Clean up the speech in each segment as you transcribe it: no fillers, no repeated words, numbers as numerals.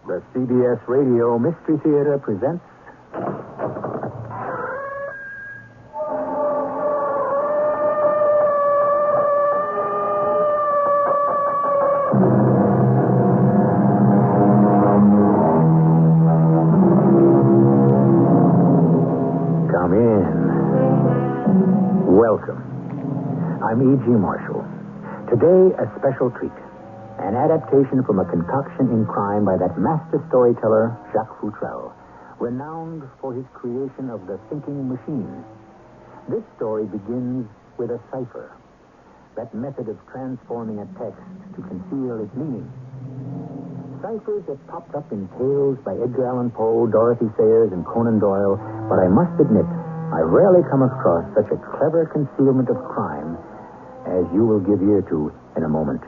The CBS Radio Mystery Theater presents... Come in. Welcome. I'm E.G. Marshall. Today, a special treat. An adaptation from a concoction in crime by that master storyteller, Jacques Futrelle, renowned for his creation of the thinking machine. This story begins with a cipher, that method of transforming a text to conceal its meaning. Ciphers have popped up in tales by Edgar Allan Poe, Dorothy Sayers, and Conan Doyle, but I must admit, I rarely come across such a clever concealment of crime as you will give ear to in a moment.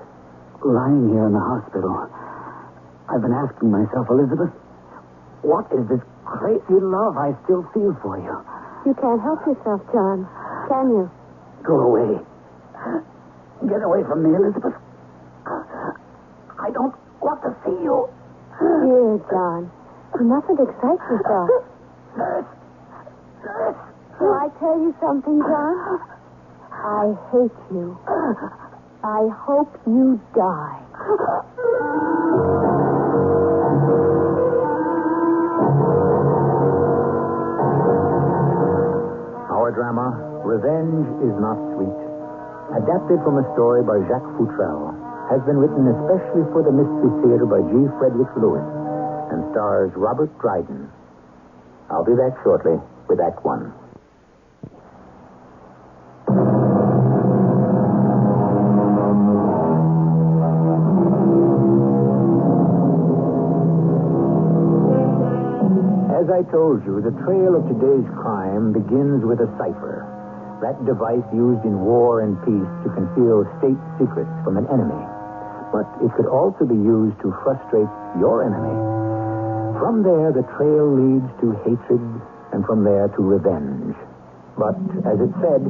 Lying here in the hospital, I've been asking myself, Elizabeth, what is this crazy love I still feel for you? You can't help yourself, John, can you? Go away. Get away from me, Elizabeth. I don't want to see you. Dear John, you mustn't excite yourself. Nurse. Shall I tell you something, John? I hate you. I hope you die. Our drama, Revenge is Not Sweet, adapted from a story by Jacques Futrelle, has been written especially for the Mystery Theater by G. Frederick Lewis and stars Robert Dryden. I'll be back shortly with Act One. As I told you, the trail of today's crime begins with a cipher, that device used in war and peace to conceal state secrets from an enemy. But it could also be used to frustrate your enemy. From there, the trail leads to hatred, and from there to revenge. But, as it said,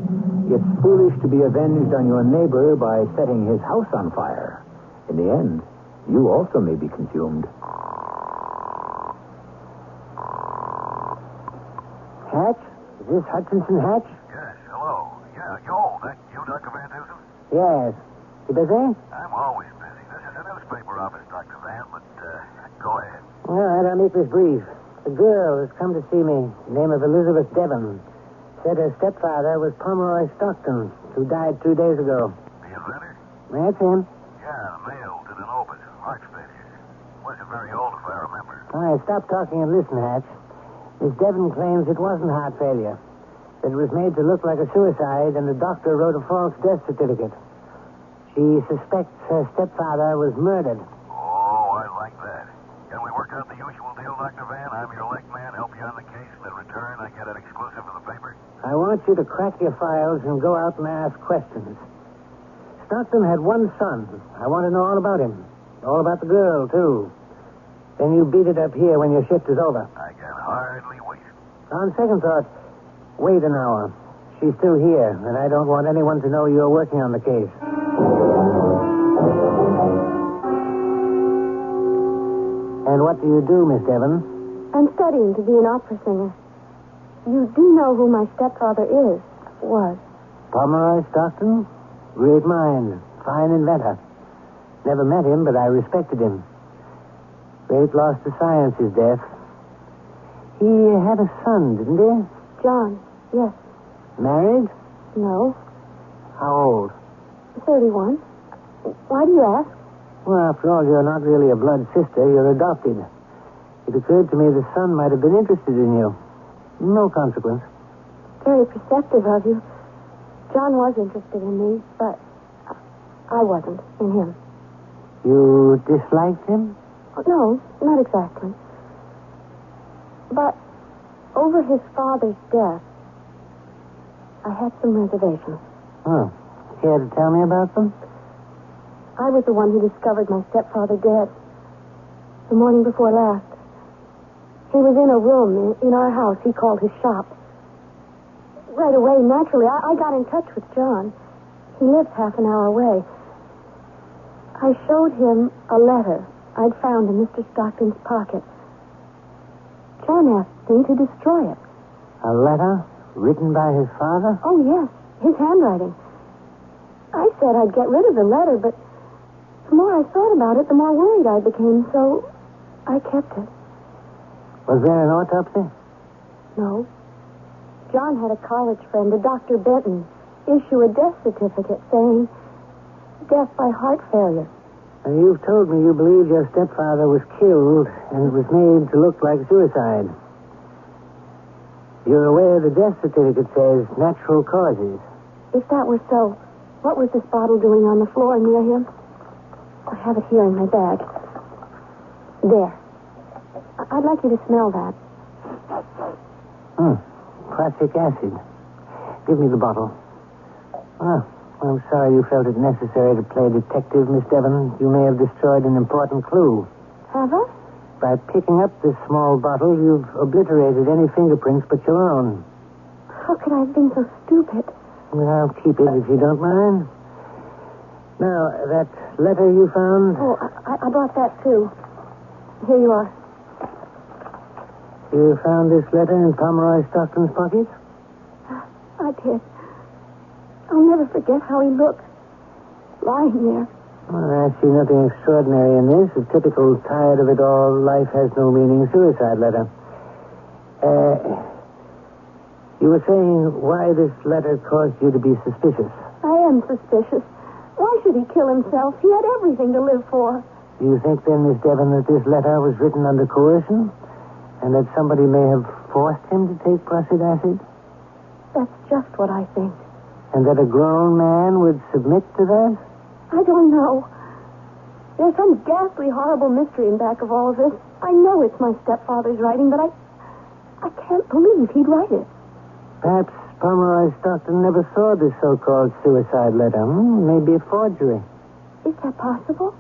it's foolish to be avenged on your neighbor by setting his house on fire. In the end, you also may be consumed. Hatch? Is this Hutchinson Hatch? Yes, hello. Yeah, yo, that you, Dr. Van Dusen? Yes. You busy? I'm always busy. This is a newspaper office, Dr. Van, but go ahead. All right, I'll make this brief. The girl has come to see me, name of Elizabeth Devon. Said her stepfather was Pomeroy Stockton, who died 2 days ago. The inventor? That's him. Yeah, male, did an open. Heart failure. Wasn't very old, if I remember. All right, stop talking and listen, Hatch. Miss Devon claims it wasn't heart failure. That it was made to look like a suicide, and the doctor wrote a false death certificate. She suspects her stepfather was murdered. Oh, I like that. Can we work out the usual deal, Dr. Van? I'm your leg man, help you on the case, and in return, I get an exclusive for the paper? I want you to crack your files and go out and ask questions. Stockton had one son. I want to know all about him. All about the girl, too. Then you beat it up here when your shift is over. I can hardly wait. On second thought, wait an hour. She's still here, and I don't want anyone to know you're working on the case. And what do you do, Miss Devon? I'm studying to be an opera singer. You do know who my stepfather is, was. Pomeroy Stockton? Great mind. Fine inventor. Never met him, but I respected him. Great loss to science, his death. He had a son, didn't he? John, yes. Married? No. How old? 31. Why do you ask? Well, after all, you're not really a blood sister. You're adopted. It occurred to me the son might have been interested in you. No consequence. Very perceptive of you. John was interested in me, but I wasn't in him. You disliked him? No, not exactly. But over his father's death, I had some reservations. Oh. Care to tell me about them? I was the one who discovered my stepfather dead. The morning before last. He was in a room in our house he called his shop. Right away, naturally, I got in touch with John. He lives half an hour away. I showed him a letter I'd found in Mr. Stockton's pocket. John asked me to destroy it. A letter written by his father? Oh, yes, his handwriting. I said I'd get rid of the letter, but the more I thought about it, the more worried I became, so I kept it. Was there an autopsy? No. John had a college friend, a Dr. Benton, issue a death certificate saying death by heart failure. And you've told me you believe your stepfather was killed and it was made to look like suicide. You're aware the death certificate says natural causes. If that were so, what was this bottle doing on the floor near him? I have it here in my bag. There. I'd like you to smell that. Prussic acid. Give me the bottle. Oh, I'm sorry you felt it necessary to play detective, Miss Devon. You may have destroyed an important clue. Have I? By picking up this small bottle, you've obliterated any fingerprints but your own. How could I have been so stupid? Well, I'll keep it if you don't mind. Now, that letter you found... Oh, I brought that, too. Here you are. You found this letter in Pomeroy Stockton's pocket? I did. I'll never forget how he looked. Lying there. Well, I see nothing extraordinary in this. A typical tired of it all, life has no meaning suicide letter. You were saying why this letter caused you to be suspicious. I am suspicious. Why should he kill himself? He had everything to live for. Do you think then, Miss Devon, that this letter was written under coercion? And that somebody may have forced him to take prussic acid? That's just what I think. And that a grown man would submit to that? I don't know. There's some ghastly, horrible mystery in back of all of this. I know it's my stepfather's writing, but I can't believe he'd write it. Perhaps Pomeroy Stockton never saw this so-called suicide letter. Maybe a forgery. Is that possible?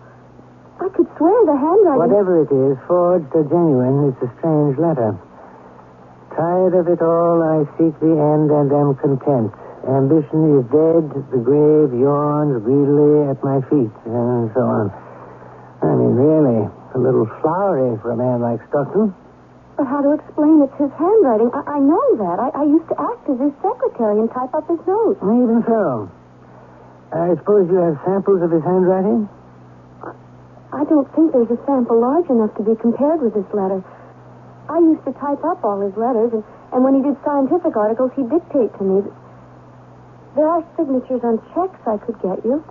I could swear the handwriting... Whatever it is, forged or genuine, it's a strange letter. Tired of it all, I seek the end and am content. Ambition is dead, the grave yawns greedily at my feet, and so on. I mean, really, a little flowery for a man like Stockton. But how to explain it's his handwriting? I know that. I used to act as his secretary and type up his notes. Even so. I suppose you have samples of his handwriting? I don't think there's a sample large enough to be compared with this letter. I used to type up all his letters, and when he did scientific articles, he'd dictate to me. There are signatures on checks I could get you.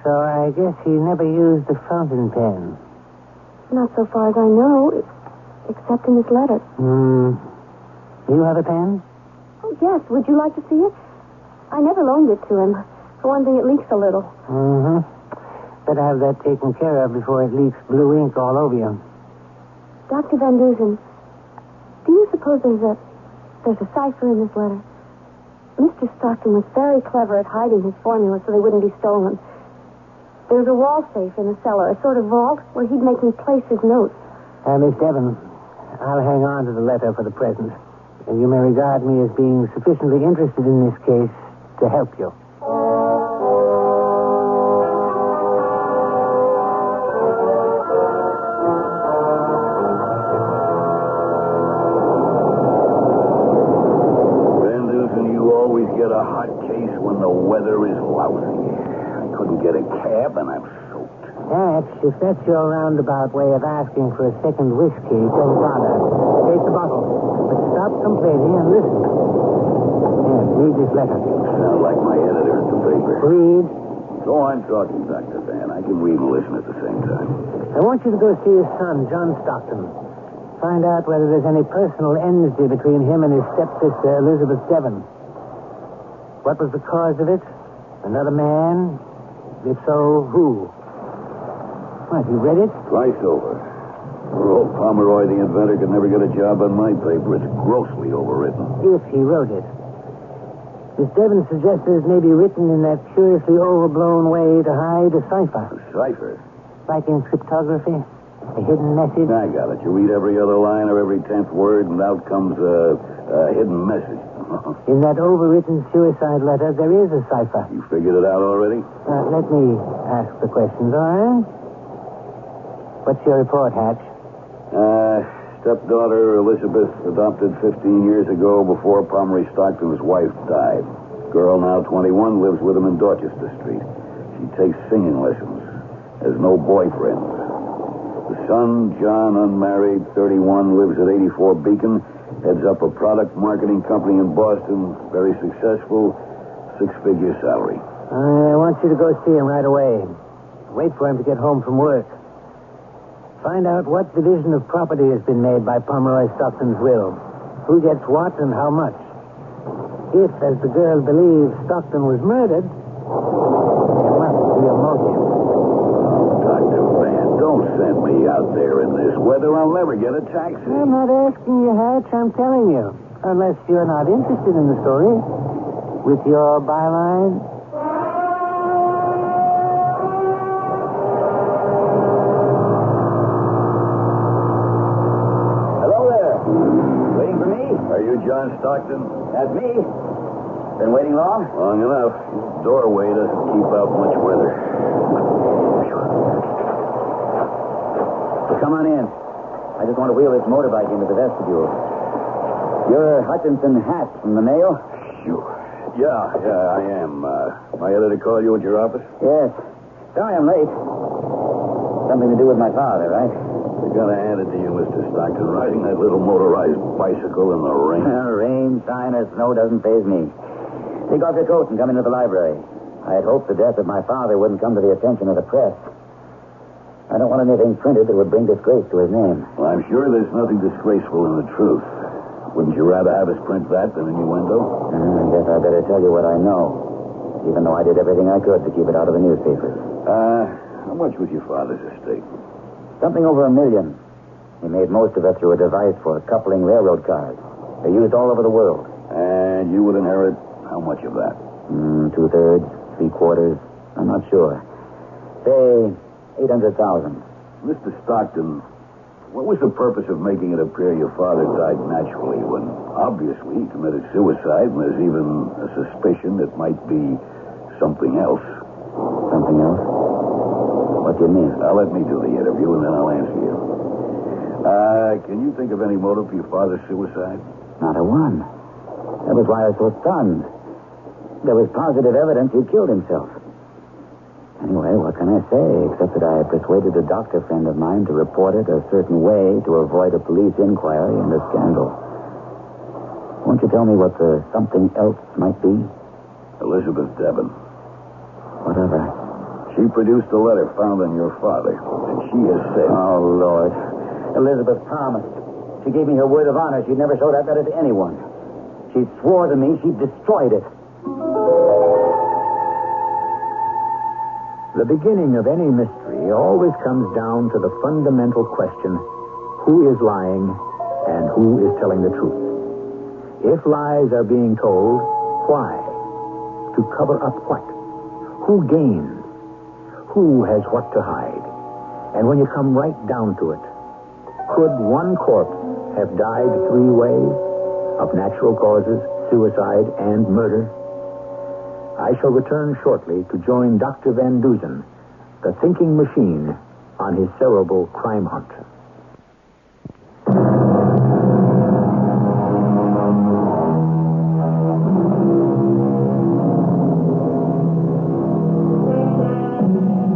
So I guess he never used a fountain pen. Not so far as I know, except in this letter. You have a pen? Oh, yes. Would you like to see it? I never loaned it to him. For one thing, it leaks a little. Better have that taken care of before it leaks blue ink all over you. Dr. Van Dusen, do you suppose there's a cipher in this letter? Mr. Stockton was very clever at hiding his formula so they wouldn't be stolen. There's a wall safe in the cellar, a sort of vault where he'd make me place his notes. Miss Devon, I'll hang on to the letter for the present. And you may regard me as being sufficiently interested in this case to help you. Get a cab and I'm soaked. If that's your roundabout way of asking for a second whiskey, don't bother. Take the bottle. But stop complaining and listen. Here, read this letter. Sound like my editor at the paper. Read. Go on talking, Dr. Van. I can read and listen at the same time. I want you to go see his son, John Stockton. Find out whether there's any personal enmity between him and his stepsister, Elizabeth Devon. What was the cause of it? Another man? If so, who? What, you read it? Twice over. Poor old Pomeroy, the inventor, could never get a job on my paper. It's grossly overwritten. If he wrote it. Miss Devon suggested it may be written in that curiously overblown way to hide a cipher. A cipher? Like in cryptography. A hidden message. I got it. You read every other line or every 10th word, and out comes a hidden message. In that overwritten suicide letter, there is a cipher. You figured it out already? Let me ask the questions, all right? What's your report, Hatch? Stepdaughter Elizabeth, adopted 15 years ago before Pomeroy Stockton's wife died. Girl, now 21, lives with him in Dorchester Street. She takes singing lessons. Has no boyfriend. The son, John, unmarried, 31, lives at 84 Beacon, heads up a product marketing company in Boston, very successful, 6-figure salary. I want you to go see him right away. Wait for him to get home from work. Find out what division of property has been made by Pomeroy Stockton's will. Who gets what and how much. If, as the girl believes, Stockton was murdered, there must be a motive. Oh, Dr. Van, don't send me out there in this weather. I'll never get a taxi. I'm not asking you, Hatch. I'm telling you. Unless you're not interested in the story. With your byline... Are you John Stockton? That's me. Been waiting long? Long enough. This doorway doesn't keep out much weather. Well, come on in. I just want to wheel this motorbike into the vestibule. You're Hutchinson Hatch from the mail? Sure. Yeah, I am. My editor called you at your office? Yes. Sorry I'm late. Something to do with my father, right? I gotta hand it to you, Mr. Stockton, riding that little motorized bicycle in the rain. Rain, shine, or snow doesn't faze me. Take off your coat and come into the library. I had hoped the death of my father wouldn't come to the attention of the press. I don't want anything printed that would bring disgrace to his name. Well, I'm sure there's nothing disgraceful in the truth. Wouldn't you rather have us print that than innuendo? I guess I better tell you what I know, even though I did everything I could to keep it out of the newspapers. How much was your father's estate? Something over $1 million. He made most of it through a device for coupling railroad cars. They're used all over the world. And you would inherit how much of that? 2/3, 3/4. I'm not sure. Say $800,000. Mr. Stockton, what was the purpose of making it appear your father died naturally when obviously he committed suicide and there's even a suspicion it might be something else? Something else? What do you mean? Now, let me do the interview, and then I'll answer you. Can you think of any motive for your father's suicide? Not a one. That was why I was so stunned. There was positive evidence he killed himself. Anyway, what can I say, except that I persuaded a doctor friend of mine to report it a certain way to avoid a police inquiry and a scandal. Won't you tell me what the something else might be? Elizabeth Devon. Whatever. She produced a letter found on your father, and she has said... Oh, Lord. Elizabeth promised. She gave me her word of honor she'd never show that letter to anyone. She swore to me she'd destroyed it. The beginning of any mystery always comes down to the fundamental question, who is lying and who is telling the truth? If lies are being told, why? To cover up what? Who gains? Who has what to hide? And when you come right down to it, could one corpse have died 3 ways? Of natural causes, suicide, and murder? I shall return shortly to join Dr. Van Dusen, the thinking machine, on his cerebral crime hunt.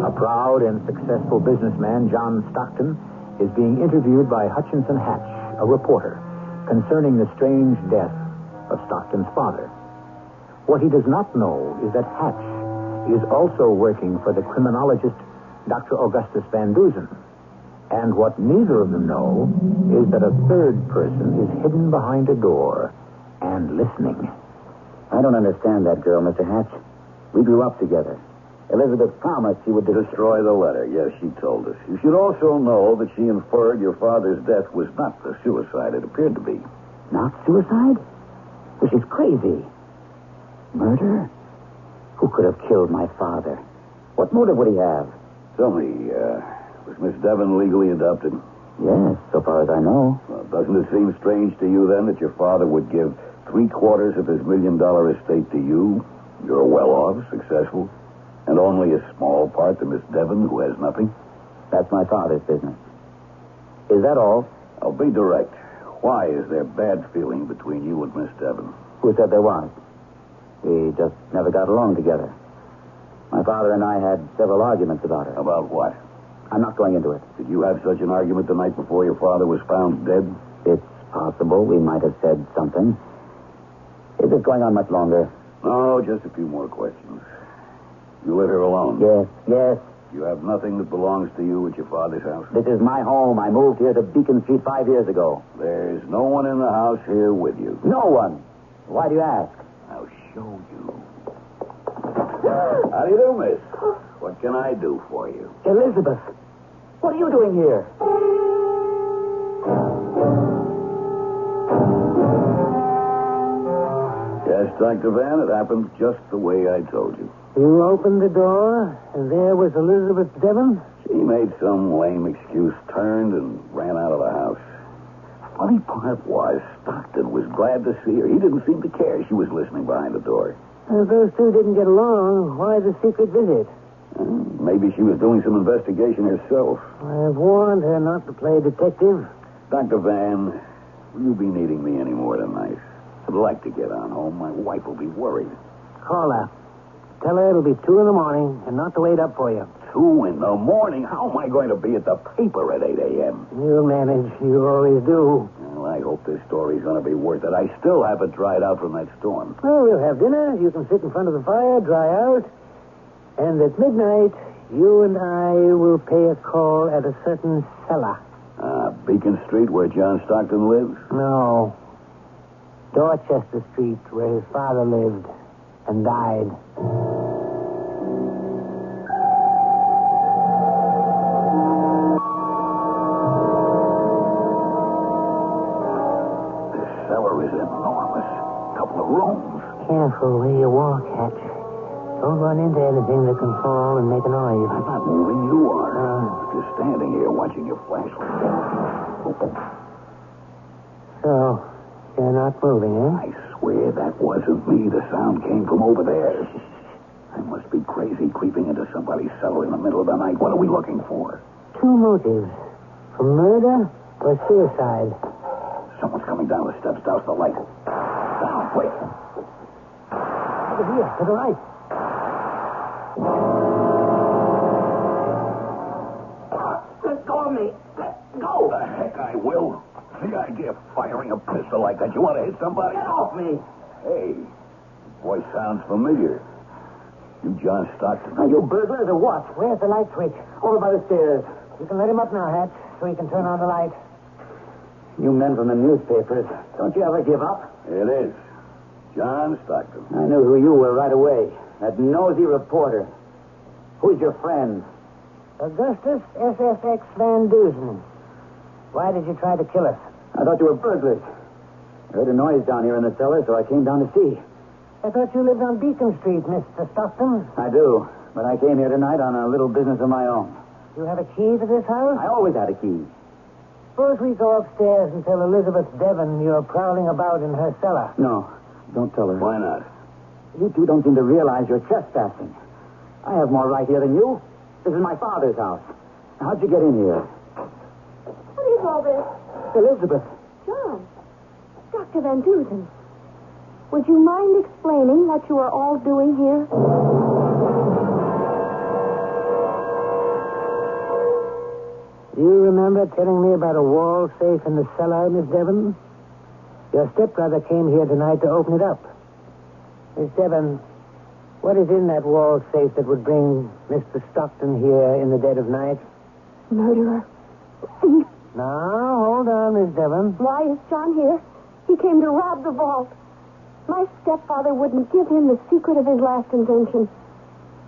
A proud and successful businessman, John Stockton, is being interviewed by Hutchinson Hatch, a reporter, concerning the strange death of Stockton's father. What he does not know is that Hatch is also working for the criminologist Dr. Augustus Van Dusen. And what neither of them know is that a third person is hidden behind a door and listening. I don't understand that girl, Mr. Hatch. We grew up together. Elizabeth promised she would Destroy the letter. Yes, she told us. You should also know that she inferred your father's death was not the suicide it appeared to be. Not suicide? Well, she's crazy. Murder? Who could have killed my father? What motive would he have? Tell me, was Miss Devon legally adopted? Yes, so far as I know. Well, doesn't it seem strange to you, then, that your father would give 3/4 of his $1 million estate to you? You're well off, successful, and only a small part to Miss Devon, who has nothing? That's my father's business. Is that all? I'll be direct. Why is there bad feeling between you and Miss Devon? Who said there was? We just never got along together. My father and I had several arguments about her. About what? I'm not going into it. Did you have such an argument the night before your father was found dead? It's possible we might have said something. Is this going on much longer? No, just a few more questions. You let her alone? Yes. You have nothing that belongs to you at your father's house? This is my home. I moved here to Beacon Street 5 years ago. There's no one in the house here with you. No one. Why do you ask? I'll show you. How do you do, miss? What can I do for you? Elizabeth, what are you doing here? Yes, Dr. Van, it happened just the way I told you. You opened the door, and there was Elizabeth Devon? She made some lame excuse, turned, and ran out of the house. Funny part was, Stockton was glad to see her. He didn't seem to care she was listening behind the door. If those two didn't get along, why the secret visit? Maybe she was doing some investigation herself. I've warned her not to play detective. Dr. Van, will you be needing me any more tonight? I'd like to get on home. My wife will be worried. Call her. Tell her it'll be 2 in the morning and not to wait up for you. 2 in the morning? How am I going to be at the paper at 8 a.m.? You'll manage. You always do. Well, I hope this story's going to be worth it. I still haven't dried out from that storm. Well, we'll have dinner. You can sit in front of the fire, dry out. And at midnight, you and I will pay a call at a certain cellar. Beacon Street, where John Stockton lives? No. Dorchester Street, where his father lived and died. This cellar is enormous. Couple of rooms. Careful where you walk, Hatch. Don't run into anything that can fall and make a noise. I'm not moving. You are. Just standing here watching your flashlight. So, you're not moving, eh? I swear that wasn't me. The sound came from over there. I must be crazy creeping into somebody's cellar in the middle of the night. What are we looking for? 2 motives. For murder or suicide. Someone's coming down the steps. Douse the light. Down, quick. Over here, to the right. Let go of me. Let go. The heck I will. The idea of firing a pistol like that. You want to hit somebody? Get off me. Hey, voice sounds familiar. You John Stockton. Are you burglars or what? Where's the light switch? Over by the stairs. You can let him up now, Hatch, so he can turn on the light. You men from the newspapers, don't you ever give up? It is. John Stockton. I knew who you were right away. That nosy reporter. Who's your friend? Augustus SFX Van Dusen. Why did you try to kill us? I thought you were burglars. I heard a noise down here in the cellar, so I came down to see. I thought you lived on Beacon Street, Mr. Stockton. I do, but I came here tonight on a little business of my own. You have a key to this house? I always had a key. Suppose we go upstairs and tell Elizabeth Devon you're prowling about in her cellar. No, don't tell her. Why not? You two don't seem to realize you're trespassing. I have more right here than you. This is my father's house. How'd you get in here? What is all this? Elizabeth. John. Dr. Van Dusen. Would you mind explaining what you are all doing here? Do you remember telling me about a wall safe in the cellar, Miss Devon? Your stepbrother came here tonight to open it up. Miss Devon, what is in that wall safe that would bring Mr. Stockton here in the dead of night? Murderer. Thief. Now, hold on, Miss Devon. Why is John here? He came to rob the vault. My stepfather wouldn't give him the secret of his last invention.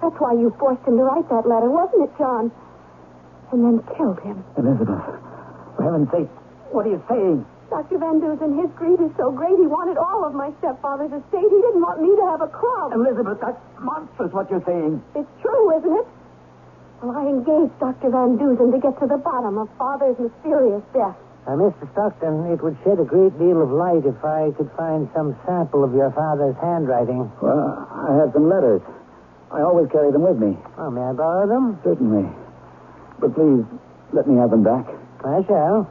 That's why you forced him to write that letter, wasn't it, John? And then killed him. Elizabeth, for heaven's sake, what are you saying? Dr. Van Dusen, his greed is so great, he wanted all of my stepfather's estate. He didn't want me to have a crumb. Elizabeth, that's monstrous what you're saying. It's true, isn't it? Well, I engaged Dr. Van Dusen to get to the bottom of Father's mysterious death. Mr. Stockton, it would shed a great deal of light if I could find some sample of your father's handwriting. Well, I have some letters. I always carry them with me. Oh, may I borrow them? Certainly. But please, let me have them back. I shall.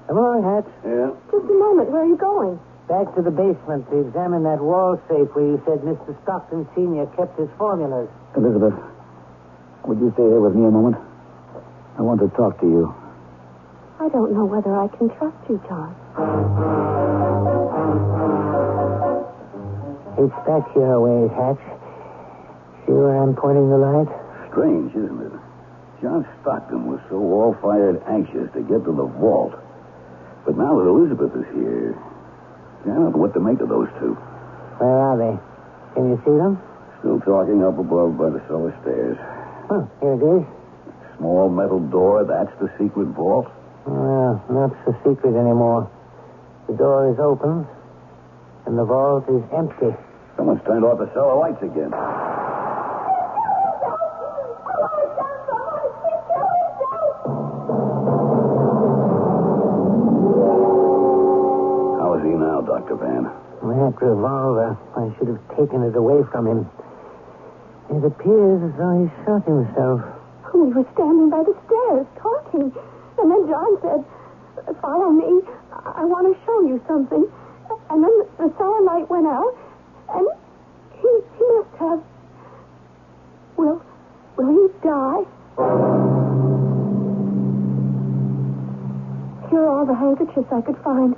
Come along, Hatch. Yeah? Just a moment. Where are you going? Back to the basement to examine that wall safe where you said Mr. Stockton Sr. kept his formulas. Elizabeth, would you stay here with me a moment? I want to talk to you. I don't know whether I can trust you, John. It's back here a ways, Hatch. See where I'm pointing the light? Strange, isn't it? John Stockton was so all-fired anxious to get to the vault. But now that Elizabeth is here, I don't know what to make of those two. Where are they? Can you see them? Still talking up above by the cellar stairs. Oh, here it is. Small metal door, that's the secret vault? Well, not so secret anymore. The door is open, and the vault is empty. Someone's turned off the cellar lights again. How is he now, Dr. Van? That revolver, I should have taken it away from him. It appears as though he shot himself. We were standing by the stairs, talking. And then John said, "Follow me. I want to show you something." And then the cellar light went out, and he must have... Will he die? Here are all the handkerchiefs I could find.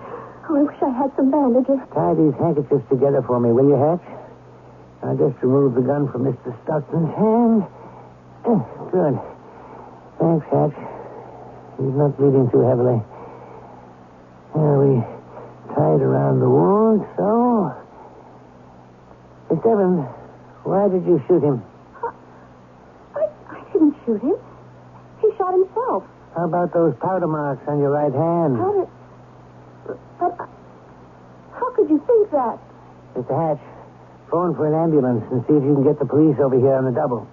Oh, I wish I had some bandages. Tie these handkerchiefs together for me, will you, Hatch? I'll just remove the gun from Mr. Stockton's hand. Good. Thanks, Hatch. He's not bleeding too heavily. There, we tied around the wound, so... Miss Evans, why did you shoot him? I didn't shoot him. He shot himself. How about those powder marks on your right hand? But how could you think that? Mr. Hatch, phone for an ambulance and see if you can get the police over here on the double.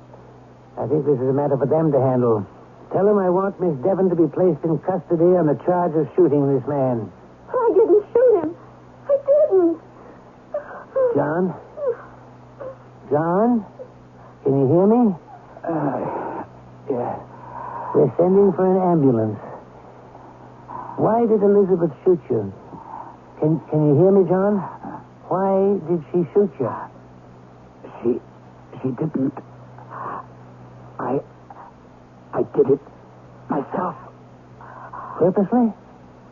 I think this is a matter for them to handle. Tell them I want Miss Devon to be placed in custody on the charge of shooting this man. I didn't shoot him. I didn't. John? John? Can you hear me? Yeah. We're sending for an ambulance. Why did Elizabeth shoot you? Can you hear me, John? Why did she shoot you? She didn't. I did it myself. Purposely?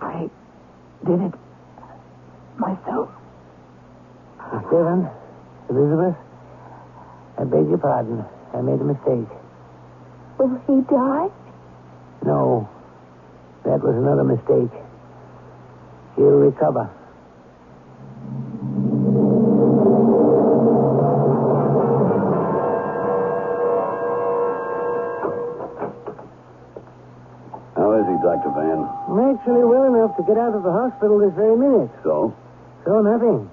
I did it myself. Miss Devon, Elizabeth, I beg your pardon. I made a mistake. Will he die? No, that was another mistake. He'll recover. How is he, Dr. Van? I'm actually well enough to get out of the hospital this very minute. So? So nothing.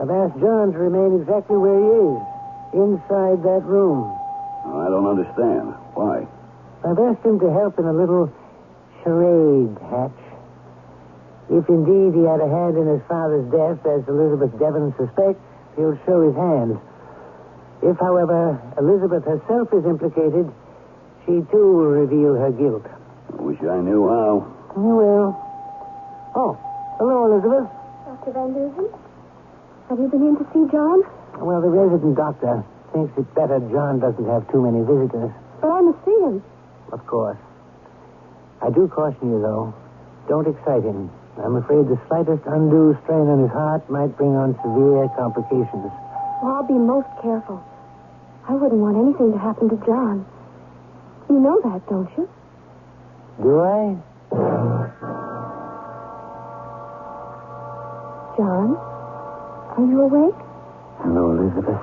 I've asked John to remain exactly where he is, inside that room. I don't understand. Why? I've asked him to help in a little charade, Hatch. If indeed he had a hand in his father's death, as Elizabeth Devon suspects, he'll show his hand. If, however, Elizabeth herself is implicated, she too will reveal her guilt. I wish I knew how. You will. Oh, hello, Elizabeth. Dr. Van Dusen? Have you been in to see John? Well, the resident doctor thinks it's better John doesn't have too many visitors. But I must see him. Of course. I do caution you, though. Don't excite him. I'm afraid the slightest undue strain on his heart might bring on severe complications. Well, I'll be most careful. I wouldn't want anything to happen to John. You know that, don't you? Do I? John, are you awake? Hello, Elizabeth.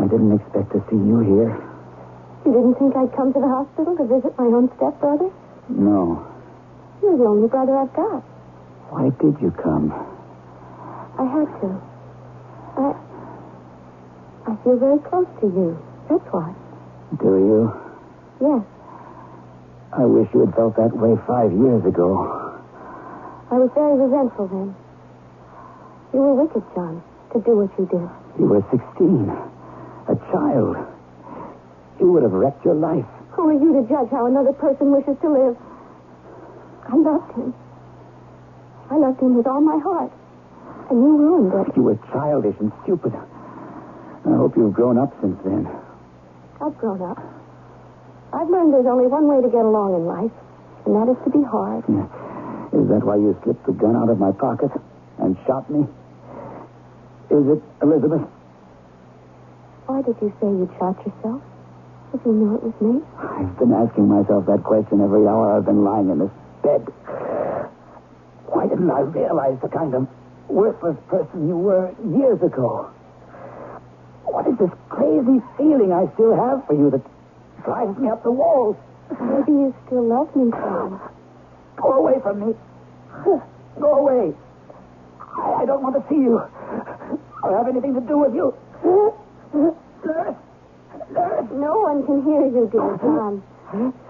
I didn't expect to see you here. You didn't think I'd come to the hospital to visit my own stepbrother? No. You're the only brother I've got. Why did you come? I had to. I feel very close to you. That's why. Do you? Yes. I wish you had felt that way 5 years ago. I was very resentful then. You were wicked, John, to do what you did. You were 16. A child. You would have wrecked your life. Who are you to judge how another person wishes to live? I loved him. I loved him with all my heart. And you ruined it. You were childish and stupid. I hope you've grown up since then. I've grown up. I've learned there's only one way to get along in life, and that is to be hard. Is that why you slipped the gun out of my pocket and shot me? Is it, Elizabeth? Why did you say you'd shot yourself? If you knew it was me? I've been asking myself that question every hour I've been lying in this bed. Why didn't I realize the kind of worthless person you were years ago? What is this crazy feeling I still have for you that drives me up the walls? Maybe you still love me, Tom. Go away from me. Go away. I don't want to see you or have anything to do with you. Nurse. Nurse. No one can hear you, dear John.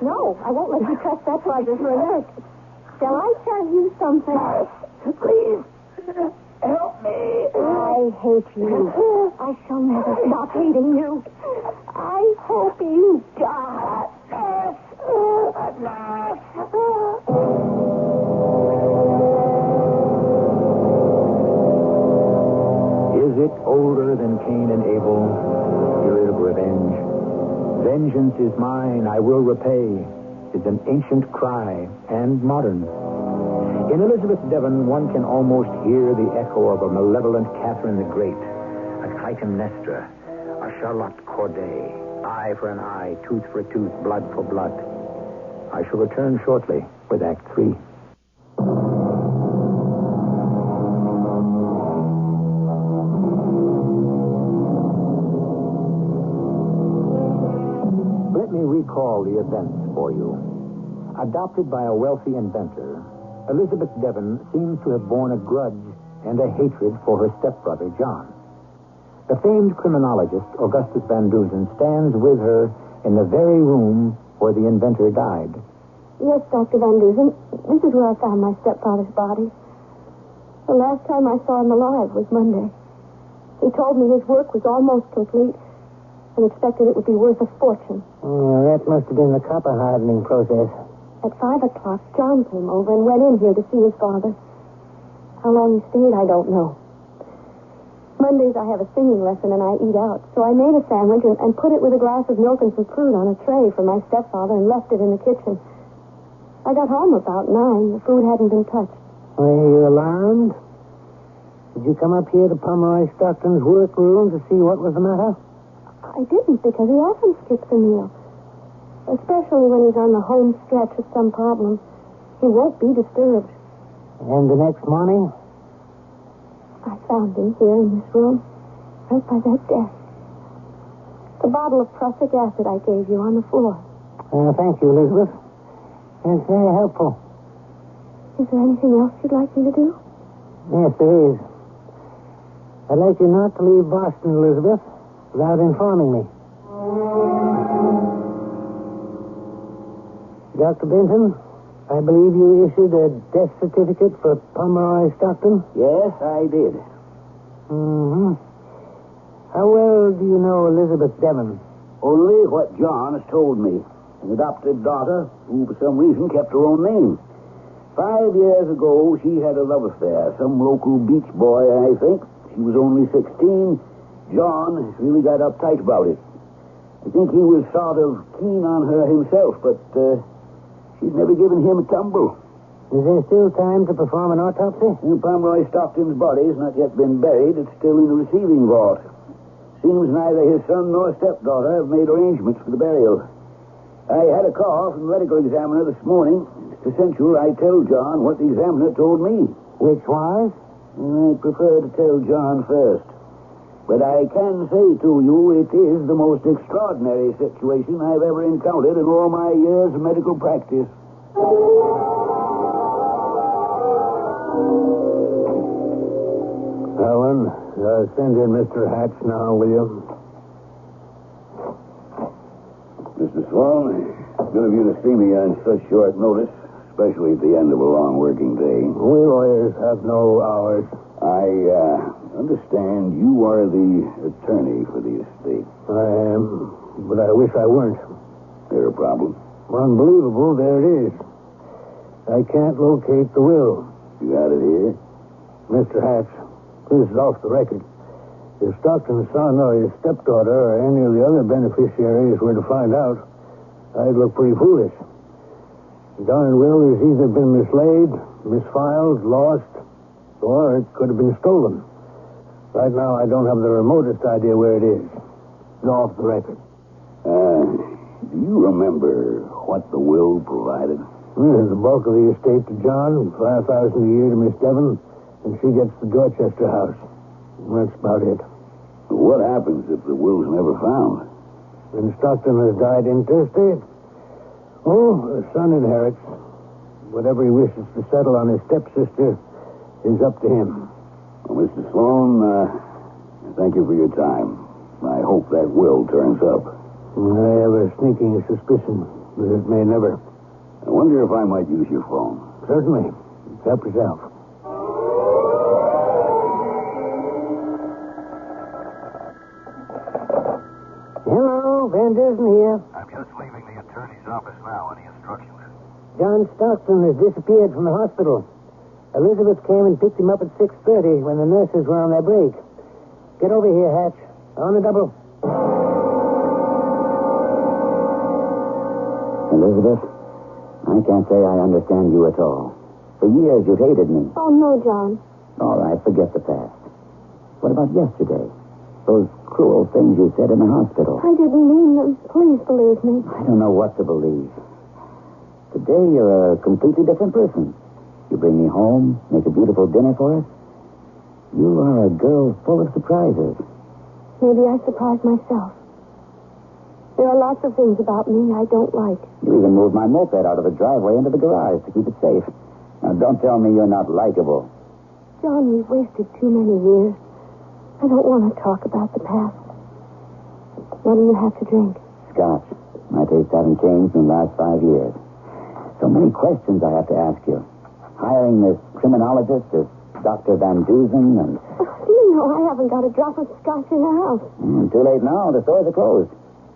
No, I won't let you touch that buzzer for a nurse. Shall I tell you something? Nurse, please. Help me. I hate you. I shall never stop hating you. I hope you die. Is it older than Cain and Abel, spirit of revenge? Vengeance is mine, I will repay, is an ancient cry and modern. In Elizabeth Devon, one can almost hear the echo of a malevolent Catherine the Great, a Clytemnestra, a Charlotte Corday, eye for an eye, tooth for a tooth, blood for blood. I shall return shortly with Act 3. Let me recall the events for you. Adopted by a wealthy inventor, Elizabeth Devon seems to have borne a grudge and a hatred for her stepbrother, John. The famed criminologist, Augustus Van Dusen, stands with her in the very room where the inventor died. Yes, Dr. Van Dusen, this is where I found my stepfather's body. The last time I saw him alive was Monday. He told me his work was almost complete and expected it would be worth a fortune. Oh, that must have been the copper hardening process. At 5 o'clock, John came over and went in here to see his father. How long he stayed, I don't know. Mondays I have a singing lesson and I eat out, so I made a sandwich and put it with a glass of milk and some fruit on a tray for my stepfather and left it in the kitchen. I got home about 9. The food hadn't been touched. Were you alarmed? Did you come up here to Pomeroy Stockton's workroom to see what was the matter? I didn't, because he often skips a meal. Especially when he's on the home stretch with some problem. He won't be disturbed. And the next morning? I found him here in this room, right by that desk. The bottle of prussic acid I gave you on the floor. Thank you, Elizabeth. It's very helpful. Is there anything else you'd like me to do? Yes, there is. I'd like you not to leave Boston, Elizabeth, without informing me. Dr. Benton, I believe you issued a death certificate for Pomeroy Stockton? Yes, I did. Mm-hmm. How well do you know Elizabeth Devon? Only what John has told me. An adopted daughter who, for some reason, kept her own name. 5 years ago, she had a love affair. Some local beach boy, I think. She was only 16. John really got uptight about it. I think he was sort of keen on her himself, but she's never given him a tumble. Is there still time to perform an autopsy? Pomeroy Stockton's body has not yet been buried. It's still in the receiving vault. Seems neither his son nor stepdaughter have made arrangements for the burial. I had a call from the medical examiner this morning. It's essential I tell John what the examiner told me. Which was? I prefer to tell John first. But I can say to you it is the most extraordinary situation I've ever encountered in all my years of medical practice. Helen, send in Mr. Hatch now, will you? Mr. Sloan, it's good of you to see me on such short notice, especially at the end of a long working day. We lawyers have no hours. I understand you are the attorney for the estate. I am, but I wish I weren't. There a problem? Unbelievable, there it is. I can't locate the will. You got it here? Mr. Hatch, this is off the record. If Stockton's son or his stepdaughter or any of the other beneficiaries were to find out, I'd look pretty foolish. The darn will has either been mislaid, misfiled, lost, or it could have been stolen. Right now, I don't have the remotest idea where it is. It's off the record. Do you remember what the will provided? The bulk of the estate to John, $5,000 a year to Miss Devon, and she gets the Dorchester house. That's about it. What happens if the will's never found? When Stockton has died intestate, the son inherits. Whatever he wishes to settle on his stepsister is up to him. Well, Mr. Sloan, thank you for your time. I hope that will turns up. I have a sneaking suspicion that it may never. I wonder if I might use your phone. Certainly. Help yourself. Hello, Van Dusen here. I'm just leaving the attorney's office now. Any instructions? John Stockton has disappeared from the hospital. Elizabeth came and picked him up at 6:30 when the nurses were on their break. Get over here, Hatch. On the double. Elizabeth, I can't say I understand you at all. For years you've hated me. Oh, no, John. All right, forget the past. What about yesterday? Those cruel things you said in the hospital. I didn't mean them. Please believe me. I don't know what to believe. Today you're a completely different person. You bring me home, make a beautiful dinner for us. You are a girl full of surprises. Maybe I surprised myself. There are lots of things about me I don't like. You even moved my moped out of the driveway into the garage to keep it safe. Now, don't tell me you're not likable. John, we've wasted too many years. I don't want to talk about the past. What do you have to drink? Scotch. My tastes haven't changed in the last 5 years. So many questions I have to ask you. Hiring this criminologist, this Dr. Van Dusen, and... Do you know I haven't got a drop of scotch in the house? Too late now. The stores are closed.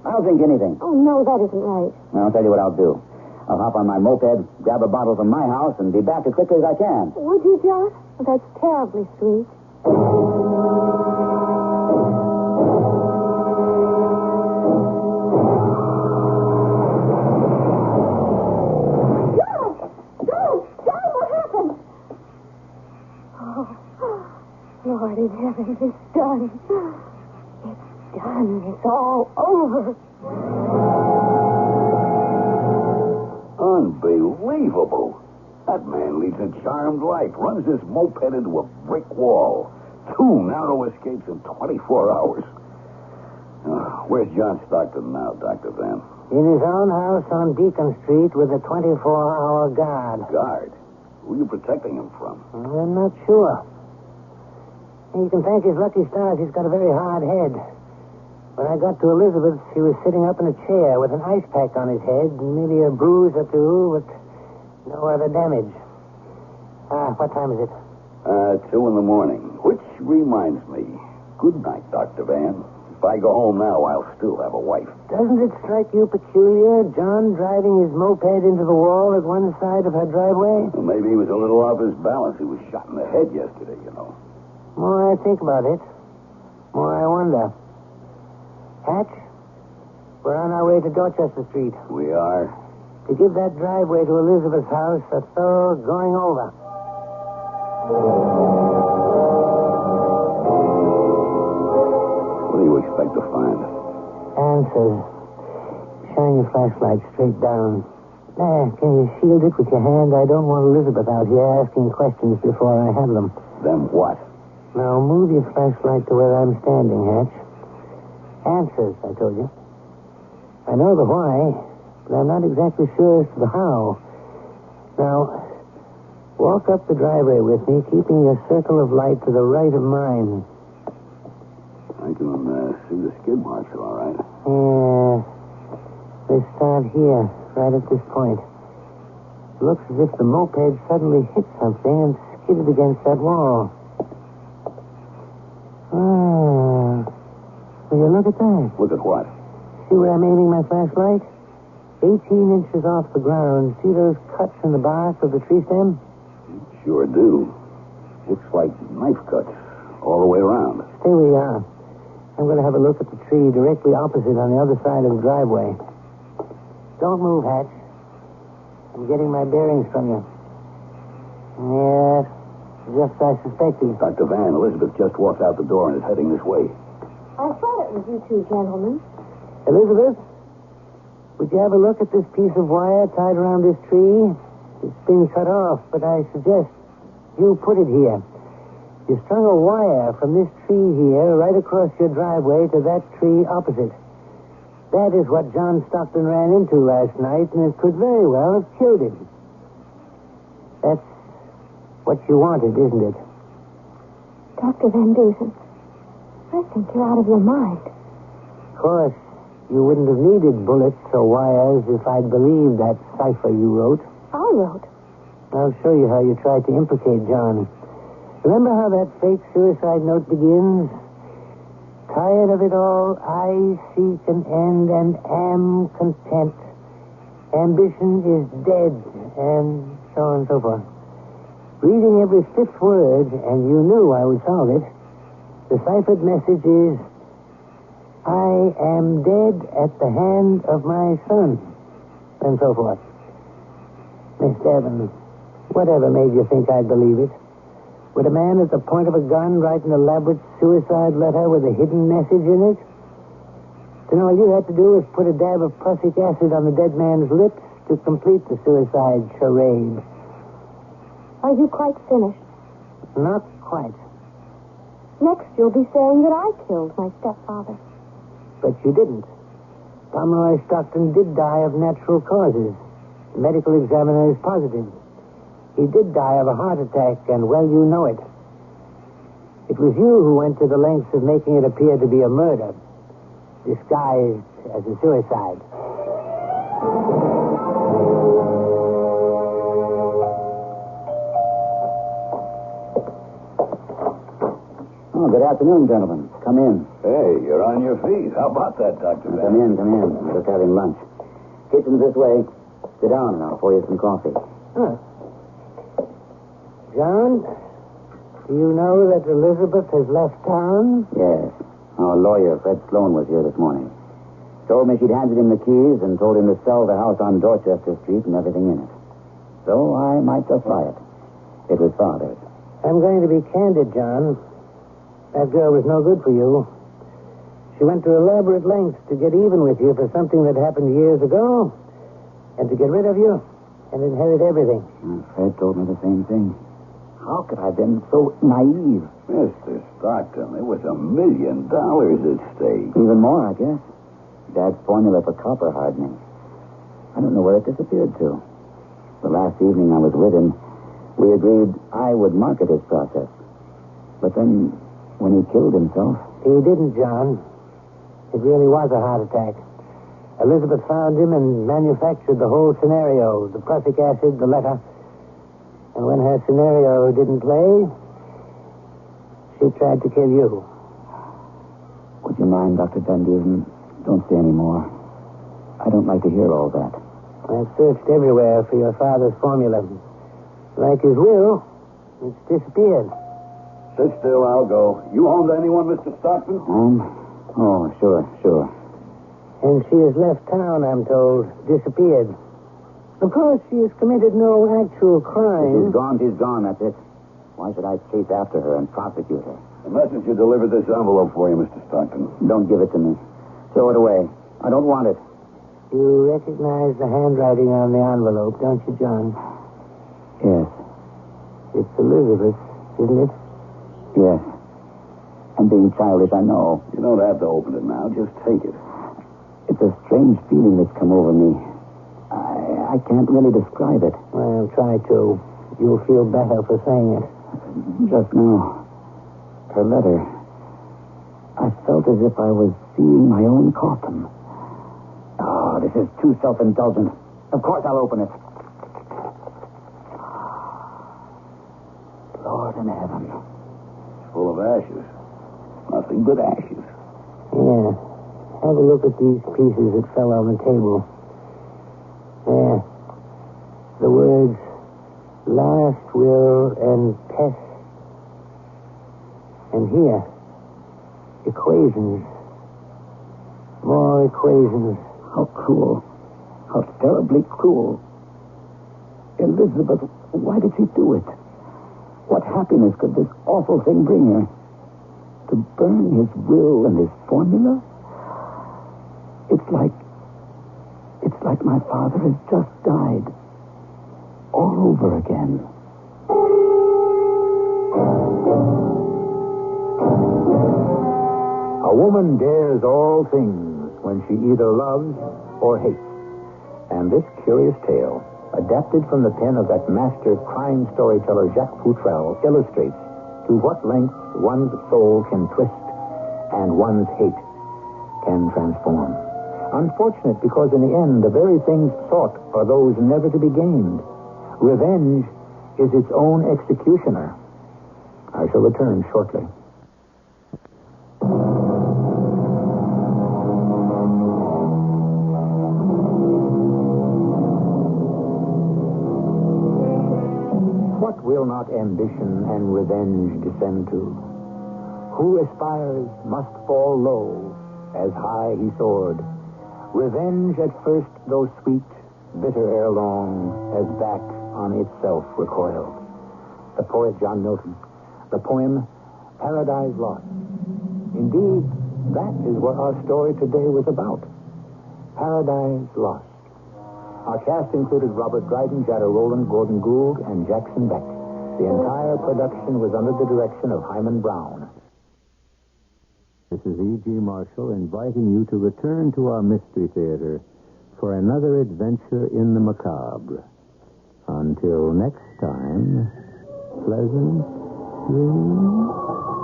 I'll drink anything. Oh, no, that isn't right. I'll tell you what I'll do. I'll hop on my moped, grab a bottle from my house, and be back as quickly as I can. Would you, John? That's terribly sweet. Lord in heaven, it's done. It's done. It's all over. Unbelievable. That man leads a charmed life, runs his moped into a brick wall. 2 narrow escapes in 24 hours. Where's John Stockton now, Dr. Van? In his own house on Deacon Street with a 24-hour guard. Guard? Who are you protecting him from? I'm not sure. You can thank his lucky stars he's got a very hard head. When I got to Elizabeth, he was sitting up in a chair with an ice pack on his head and maybe a bruise or two, but no other damage. What time is it? 2 a.m. Which reminds me, good night, Dr. Van. If I go home now, I'll still have a wife. Doesn't it strike you peculiar, John driving his moped into the wall at one side of her driveway? Well, maybe he was a little off his balance. He was shot in the head yesterday, you know. More I think about it, more I wonder. Hatch, we're on our way to Dorchester Street. We are? To give that driveway to Elizabeth's house a thorough going over. What do you expect to find? Answers. Shine your flashlight straight down. Can you shield it with your hand? I don't want Elizabeth out here asking questions before I have them. Them what? Now, move your flashlight to where I'm standing, Hatch. Answers, I told you. I know the why, but I'm not exactly sure as to the how. Now, walk up the driveway with me, keeping your circle of light to the right of mine. I can see the skid marks, all right. Yeah. They start here, right at this point. It looks as if the moped suddenly hit something and skidded against that wall. Will you look at that? Look at what? See where I'm aiming my flashlight? 18 inches off the ground. See those cuts in the bark of the tree stem? Sure do. Looks like knife cuts all the way around. Stay where you are. I'm going to have a look at the tree directly opposite on the other side of the driveway. Don't move, Hatch. I'm getting my bearings from you. Yes, just as I suspected. Dr. Van, Elizabeth just walked out the door and is heading this way. I thought it was you two gentlemen. Elizabeth, would you have a look at this piece of wire tied around this tree? It's been cut off, but I suggest you put it here. You strung a wire from this tree here right across your driveway to that tree opposite. That is what John Stockton ran into last night, and it could very well have killed him. That's what you wanted, isn't it? Dr. Van Dusen, I think you're out of your mind. Of course, you wouldn't have needed bullets or wires if I'd believed that cipher you wrote. I wrote. I'll show you how you tried to implicate John. Remember how that fake suicide note begins? Tired of it all, I seek an end and am content. Ambition is dead, and so on and so forth. Reading every fifth word, and you knew I would solve it, the ciphered message is, I am dead at the hand of my son, and so forth. Miss Devon, whatever made you think I'd believe it? Would a man at the point of a gun write an elaborate suicide letter with a hidden message in it? Then all you had to do was put a dab of prussic acid on the dead man's lips to complete the suicide charade. Are you quite finished? Not quite. Next, you'll be saying that I killed my stepfather. But you didn't. Pomeroy Stockton did die of natural causes. The medical examiner is positive. He did die of a heart attack, and well, you know it. It was you who went to the lengths of making it appear to be a murder, disguised as a suicide. Oh, good afternoon, gentlemen. Come in. Hey, you're on your feet. How about that, Dr. Van? Come in. I'm just having lunch. Kitchen's this way. Sit down and I'll pour you some coffee. Huh. John, do you know that Elizabeth has left town? Yes. Our lawyer, Fred Sloan, was here this morning. Told me she'd handed him the keys and told him to sell the house on Dorchester Street and everything in it. So I might just buy it. It was father's. I'm going to be candid, John. That girl was no good for you. She went to elaborate lengths to get even with you for something that happened years ago and to get rid of you and inherit everything. Fred told me the same thing. How could I have been so naive? Mr. Stockton, there was $1 million at stake. Even more, I guess. Dad's formula for copper hardening. I don't know where it disappeared to. The last evening I was with him, we agreed I would market his process. But then, when he killed himself... He didn't, John. It really was a heart attack. Elizabeth found him and manufactured the whole scenario, the prussic acid, the letter. And when her scenario didn't play, she tried to kill you. Would you mind, Dr. Van Dusen? Don't say any more. I don't like to hear all that. I've searched everywhere for your father's formula. Like his will, it's disappeared. Sit still, I'll go. You home to anyone, Mr. Stockton? Home? Oh, sure. And she has left town, I'm told. Disappeared. Of course, she has committed no actual crime. She's gone, that's it. Why should I chase after her and prosecute her? The messenger delivered this envelope for you, Mr. Stockton. Don't give it to me. Throw it away. I don't want it. You recognize the handwriting on the envelope, don't you, John? Yes. It's Elizabeth, isn't it? Yes. I'm being childish, I know. You don't have to open it now. Just take it. It's a strange feeling that's come over me. I can't really describe it. Well, try to. You'll feel better for saying it. Just now, her letter. I felt as if I was seeing my own coffin. Oh, this is too self-indulgent. Of course I'll open it. Lord in heaven. Full of ashes. Nothing but ashes. Yeah. Have a look at these pieces that fell on the table. last will and test. And here, equations. More equations. How cruel. How terribly cruel. Elizabeth, why did she do it? What happiness could this awful thing bring her? To burn his will and his formula? It's like my father has just died. All over again. A woman dares all things when she either loves or hates. And this curious tale, adapted from the pen of that master crime storyteller Jacques Futrelle, illustrates to what lengths one's soul can twist and one's hate can transform. Unfortunate, because in the end, the very things sought are those never to be gained. Revenge is its own executioner. I shall return shortly. What will not ambition and revenge descend to? Who aspires must fall low, as high he soared. Revenge at first, though sweet, bitter ere long, as back on itself recoiled. The poet John Milton. The poem Paradise Lost. Indeed, that is what our story today was about. Paradise Lost. Our cast included Robert Dryden, Jada Rowland, Gordon Gould, and Jackson Beck. The entire production was under the direction of Himan Brown. This is E.G. Marshall inviting you to return to our Mystery Theater for another adventure in the macabre. Until next time, pleasant dreams.